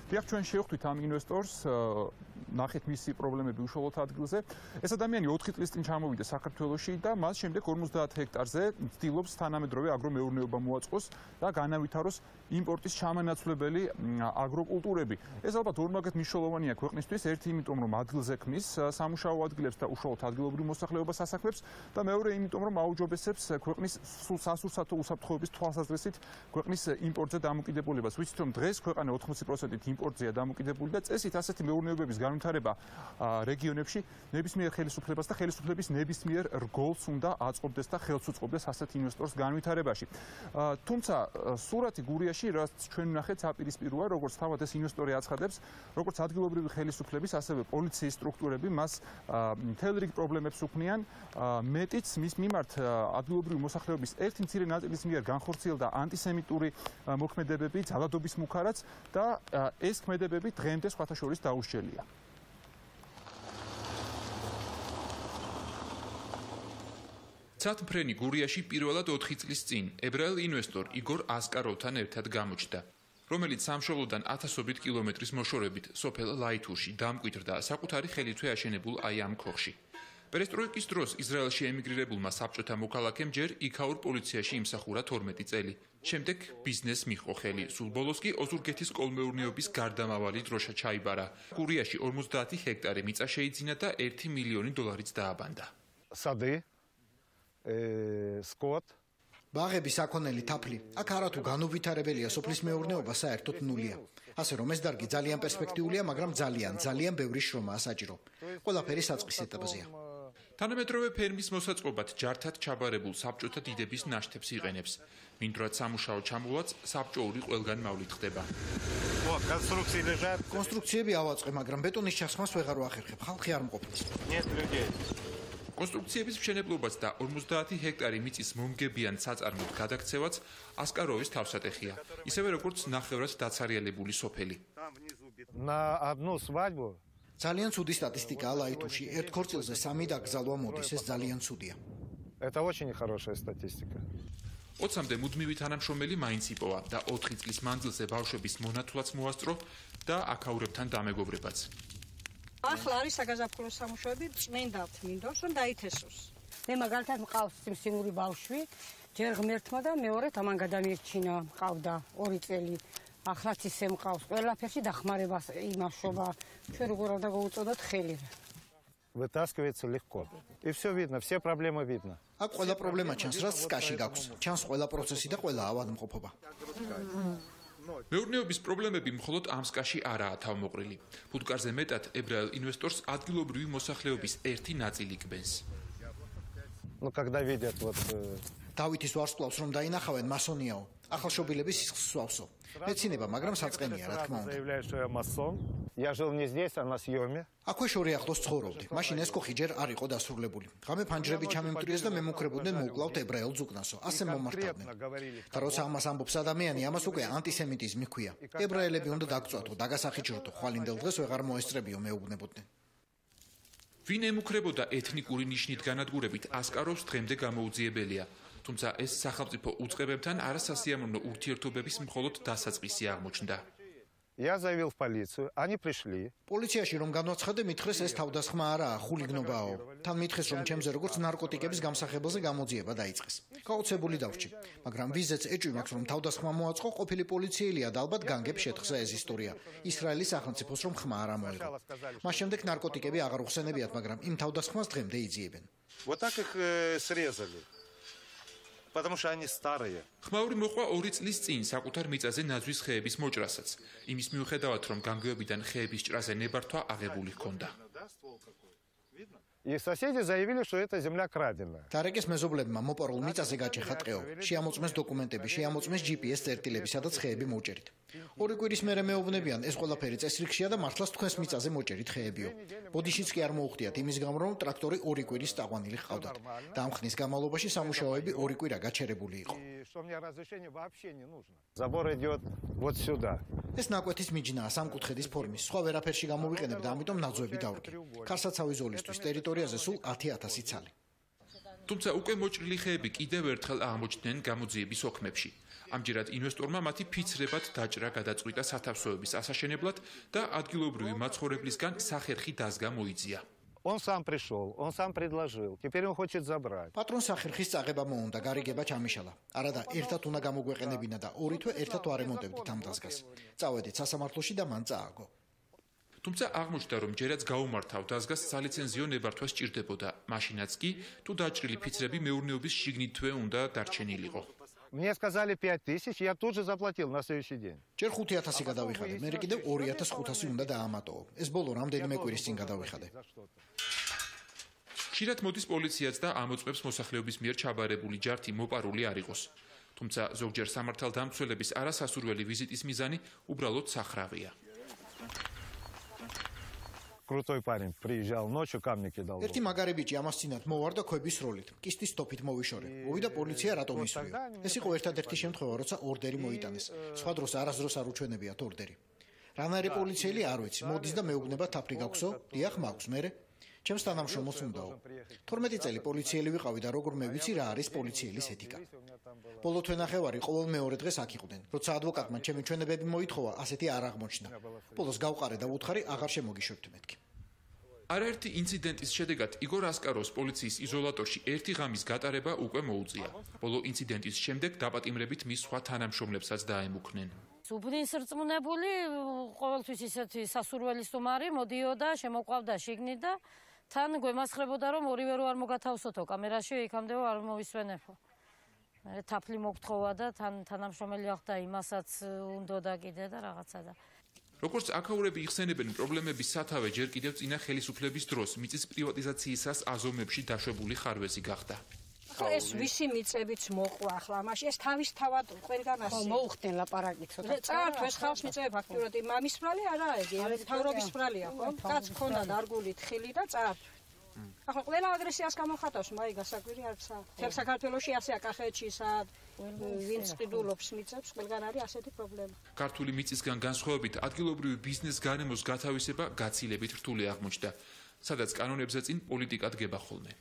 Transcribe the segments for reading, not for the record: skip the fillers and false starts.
დიახ, ჩვენ შევხვდით ამ ინვესტორს, ნახეთ მისი პრობლემები უშუალოდ ადგილზე. ეს ადამიანი 4 წლის წინ ჩამოვიდა საქართველოში და მას შემდეგ 50 ჰექტარზე ცდილობს თანამედროვე აგრომეურნეობა მოაწყოს და განავითაროს იმპორტის ჩამანაცვლებელი აგროკულტურები. ეს ალბათ ორმაგად მნიშვნელოვანია ქვეყნისთვის, ერთი იმიტომ რომ ადგილზე ქმნის სამუშაო ადგილებს და უშუალოდ ადგილობრივ მოსახლეობას ასაქმებს და მეორე იმიტომ რომ აუჯობესებს ქვეყნის სულ სასურსათო უსაფრთხოების თვალსაზრისით ქვეყნის იმპორტზე დამოკიდებულებას. ვიცით რომ დღეს ქვეყანა 80%-ით იმპორტზეა დამოკიდებული და წესით ასეთი მეურნეობების განვითარება რეგიონებში ნებისმიერ ხელისუფლებას და ხელისუფლების ნებისმიერ რგოლს უნდა აწყობდეს და ხელს უწყობდეს ასეთ ინვესტორს განვითარებაში. თუმცა სურათი გურიაში, რაც ჩვენ ვნახეთ, საპირისპიროა, როგორც თავად ეს ინვესტორი აცხადებს, როგორც ადგილობრივი ხელისუფლების, ასევე პოლიციის სტრუქტურები მას მთელ რიგ პრობლემებს უქმნიან. მეტიც მის მიმართ ადგილობრივი მოსახლეობის ერთი მცირე ნაწილის მიერ განხორციელდა ანტისემიტური მოქმედებები, ძალადობის მუქარაც და ეს ქმედებები დღემდე სხვათა შორის დაუსჯელია. ცათმფრენი გურიაში პირველად 4 წლის წინ ებრაელ ინვესტორ იგორ ასკაროვთან ერთად გამოჩნდა, რომელიც სამშობლოდან ათასობით კილომეტრის მოშორებით სოფელ ლაითურში დამკვიდრდა საკუთარი ხელითვე აშენებულ აი ამ ქოხში. პერესტროიკის დროს ისრაელში ემიგრირებულმა საბჭოთა მოქალაქემ ჯერ იქაურ პოლიციაში იმსახურა 12 წელი. შემდეგ ბიზნეს მიჰყო ხელი. სულ ბოლოს კი ოზურგეთის კოლმეურნეობის გარდამავალი დროშა ჩაიბარა. გურიაში 50 ჰექტარი მიწა შეიძინა და $1 მილიონი დააბანდა. Сады, скот. ბაღები, საქონელი, თაფლი. აქ არათუ განუვითარებელია სოფლის მეურნეობა საერთოდ ნულია. ასე რომ ეს დარგი ძალიან პერსპექტიულია, მაგრამ ძალიან ბევრი შრომაა საჭირო. ყველაფერი საწყის ეტაპზეა. თანამედროვე ფერმის მოსაწყობად ჯართად ჩაბარებულ საბჭოთა დიდების ნაშთებს იყენებს. მინდვრად სამუშაო ჩამოვაც საბჭოური ყველგან მავლით ხდება. კონსტრუქციები ავაწყე, მაგრამ ბეტონის ჩასხმას ვეღარ ვახერხებ. ხალხი არ მყოფils. კონსტრუქციების მშენებლობაც და 50 ჰექტარი მიწის მომგებიან საწარმოდ გადაქცევაც ასკაროვის თავსატეხია, ისევე როგორც ნახევრად დაცარიელებული სოფელი. На одну свадьбу ძალიან ცუდი სტატისტიკაა ლაითურში. ერთ ქორწილზე 3 დაკრძალვა მოდის, ეს ძალიან ცუდია. Это очень хорошая статистика. 20-მდე მუდმივი თანამშრომელი მაინც იპოვა და 4 წლის მანძილზე ბავშვების მონათვლაც მოასწრო და აქაურებთან დამეგობრებაც. ახლა არის საგაზაფხულო სამუშაოები, წმინდათ მინდორს რომ დაითესოს. მე მაგალითად მყავს სიმსინური ბავშვი, ჯერ ღმერთმა და მეორედ ამან გადამირჩინა, მყავდა 2 წელი. ახლაც ისე მყავს, ყველაფერში დახმარებას იმაშობა. ჩვენ როგორ უნდა გავუწოდოთ ხელი. Вытаскивается легко. И все видно, все проблемы видно. აქ ყველა პრობლემა ჩანს, რაც სკაში გაქვს. ჩანს ყველა პროცესი და ყველა ავადმყოფობა. მეურნეობის პრობლემები მხოლოდ ამ სკაში არაა თავმოყრილი. ფუტკარზე მეტად ებრაელ ინვესტორს ადგილობრივი მოსახლეობის ერთი ნაწილი კბენს. Ну, когда видят вот დავითის ვარსკვლავს რომ დაინახავენ, მასონიაო. ახალშობილების სისხლს სვავსო. მეცინება, მაგრამ საწყენია, რა თქმა უნდა. заявляю, что я масон. Я жил не здесь, а на съеме. აქვე შორი ახლოს ცხოვრობდი. მაშინ ეს კოხი ჯერ არ იყო დასრულებული. ღამე ფანჯრები ჩამემტვიეს და მე მოკრებოდნენ მოუკლავთ ებრაელ ზუკნასო. ასე მომართავდნენ. და როცა ამას ამბობს ადამიანი, ამას უკვე ანტისემიტიზმი ჰქვია. ებრაელები უნდა დაგწვათო, დაგასახიჭროთო, ხვალინდელ დღეს ვეღარ მოესწრებიო, მეუბნებოდნენ. ვინ ემუქრებოდა ეთნიკური ნიშნით განადგურებით, ასკაროვს დღემდე გამოუძიებელია. თუმცა ეს სახელმწიფო უწყებებთან არასასიამოვნო ურთიერთობების მხოლოდ დასაწყისი აღმოჩნდა. Я заявил в полицию, они пришли. პოლიციაში რომ განვაცხადე, მითხრეს ეს თავდასხმა არაა, ხულიგნობაო. თან მითხრეს რომ ჩემზე როგორც ნარკოტიკების გამსახებელზე გამოძიება დაიწყეს. გაოცებული დავრჩი, მაგრამ ვიზეც ეჭვი მაქვს რომ თავდასხმა მოაწყო, ყოფილი პოლიციელია და ალბათ განგებ შეთხზა ეს ისტორია. ისრაელის სახელმწიფოს რომ ხმა არ ამოიღო. მას შემდეგ ნარკოტიკები აღარ უხსენებიათ, მაგრამ იმ თავდასხმას დღემდე იძიებენ. Вот так их срезали. Потому что они старые. ხმაური მოყვა 2 წლის წინ საკუთარ მიწაზე ნაძვის ხეების მოჭრასაც. იმის მიუხედავად, რომ განგებიდან ხეების ჭრაზე ნებართვა აღებული ჰქონდა. И соседи заявили, что эта земля краденая. დარეკეს მეზობლებმა მოპარულ მიწაზე გაჭეხა ტყეო. შეამოწმეს დოკუმენტები, შეამოწმეს GPS წერტილები, სადაც ხეები მოუჭერით. 2 კვირის მერე მეუბნებიან, ეს ყველაფერი წესრიგშია და მართლაც თქვენს მიწაზე მოჭერით ხეებიო. ბოდიშიც კი არ მოუხდიათ იმის გამო, რომ ტრაქტორი 2 კვირის ტაყვანილი ჰყავდათ. და ამ ხნის განმავლობაში სამუშაოები 2 კვირა გაჩერებული იყო. Что мне разрешение вообще не нужно. Забор идет вот сюда. ეს ნაკვეთის მიჯნაა სამკუთხედის ფორმის. სხვა ვერაფერში გამოვიყენებ და ამიტომ ნაძვები დავრგე. ქარსაცავი ზოლისთვის ტერიტორიაზე სულ 10,000 ცალი. თუმცა უკვე მოჭრილი ხეები კიდევ ერთხელ აღმოჩნდნენ გამოძიების ოქმებში. ამჯერად ინვესტორმა მათი ფიცრებად დაჭრა გადაწყვიტა სათავსოების ასაშენებლად და ადგილობრივი მაცხოვრებლისგან სახერხი დაზგა მოიწია. Он сам пришел, он сам предложил. Теперь он хочет забрать. პატრონ სახერხის წაღება მოუნდა, გარიგება ჩამიშალა. არადა ერთად უნდა გამოგვეყენებინა და ორი თვე ერთად ვარემონტებდით ამ დაზგას. წავედით სასამართლოში და მან წააგო. თუმცა აღმოჩნდა, რომ ჯერაც გაუმართავ დაზგას სალიცენზიო ნებართვა სჭირდებოდა. მაშინაც კი თუ დაჭრილი ფიცრები მეურნეობის შიგნითვე უნდა დარჩენილიყო. Мне сказали 5000, я тут же заплатил на следующий день. ჯერ 5000 გადავიხადე, მე კიდევ 2500 უნდა დაამატო. ეს ბოლო რამდენიმე კვირის წინ გადავიხადე. ხშირად მოდის პოლიციაც და ამოწმებს მოსახლეობის მიერ ჩაბარებული ჯართი მოპარული არ იყოს. თუმცა ზოგჯერ სამართალდამცველების არასასურველი ვიზიტის მიზანი უბრალოდ სახრავია. Крутой парень приезжал ночью, камни кидал. ერთი მაგარი ბიჭი ამას წინათ მოვარდა ქვების როლით. კისტის ტოფით მოვიშორე. მოვიდა პოლიცია რატომ ისვიო. ეს იყო ერთადერთი შემთხვევა, როცა ორდერი მოიტანეს. სხვა დროს არასდროს არ უჩვენებიათ ორდერი. რანაირი პოლიციელი არ ვიცი, მოდის და მეუბნება თაფლი გაქვსო? დიახ, მაქვს, მერე. ჩემს თანამშრომელს უნდაო. 12 წელი პოლიციელი ვიყავი და როგორ მე ვიცი რა არის პოლიციელის ეთიკა. ბოლო თვენახევარი ყოველ მეორე დღეს აქ იყვნენ. როცა ადვოკატმა ჩემი ჩვენებები მოითხოვა, ასეთი არ აღმოჩნდა. ბოლოს გავყარე და ვუთხარი, აღარ შემოგიშვებთ მეთქი. არაერთი ინციდენტის შედეგად იგორ ასკაროვს პოლიციის იზოლატორში ერთი ღამის გატარება უკვე მოუწია. ბოლო ინციდენტის შემდეგ დაპატიმრებით მის სხვა თანამშრომლებსაც დაემუქრნენ. უბნის რწმუნებული, ყოველთვის ისეთი სასურველი სტუმარი მოდიოდა, შემოყვავდა შიგნით და თან გვემასხრებოდა, რომ ორივე რო არ მოგათავსოთო კამერაში, იქამდე არ მოვისვენებო. მე თაფლი მოგთხოვა და თანამშრომელი ახდა იმასაც უნდოდა კიდე და რაღაცა და როგორც აქაურები იხსენებენ, პრობლემების სათავე ჯერ კიდევ წინა ხელისუფლების დროს მიწის პრივატიზაციისას აზომებში დაშვებული ხარვეზი გახდა. ახლა ეს ვისი მიწებიც მოყვა ახლა მაშინ ეს თავისთავად ყველგან ასე. ხო, მოუხდნენ ლაპარაკი ცოტა. წართ ეს ხალხს მიწები ფაქტურად მამის ბრალი არა იგი, მთავრობის ბრალია, ხო? კაც ქონდა დარგული თხილი და წართ. ახლა ყველა აგრესიას გამოხატავს, მაი გასაკვირი არცა. თელ საქართველოში ასეა კახეთში სად ვინც ყიდულობს მიწებს, ყველგან არის ასეთი პრობლემა. ქართული მიწისგან განსხვავებით ადგილობრივი ბიზნეს გარემოს გათავისება გაცილებით რთული აღმოჩნდა, სადაც კანონებზე წინ პოლიტიკა დგება ხოლმე.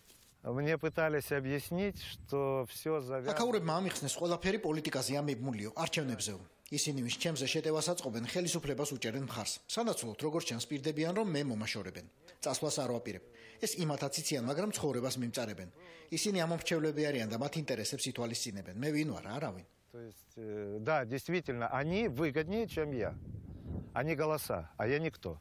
Мне пытались объяснить, что все завязано. აქაურებმა ამიხსნეს ყველაფერი პოლიტიკაზეა მიბმულიო, არჩევნებზეო. ისინი ვის ჩემზე შეტევას აწყობენ, ხელისუფლებას უჭერენ მხარს. სანაცვლოდ, როგორც ჩანს, პირდებიან, რომ მე მომაშორებენ. წასვლას არ ვაპირებ. ეს იმათაც იციან, მაგრამ ცხოვრებას მიმწარებენ. ისინი ამომრჩევლები არიან და მათ ინტერესებს ითვალისწინებენ. მე ვინ ვარ, არავინ. То есть, да, действительно, они выгоднее, чем я. Они голоса, а я никто.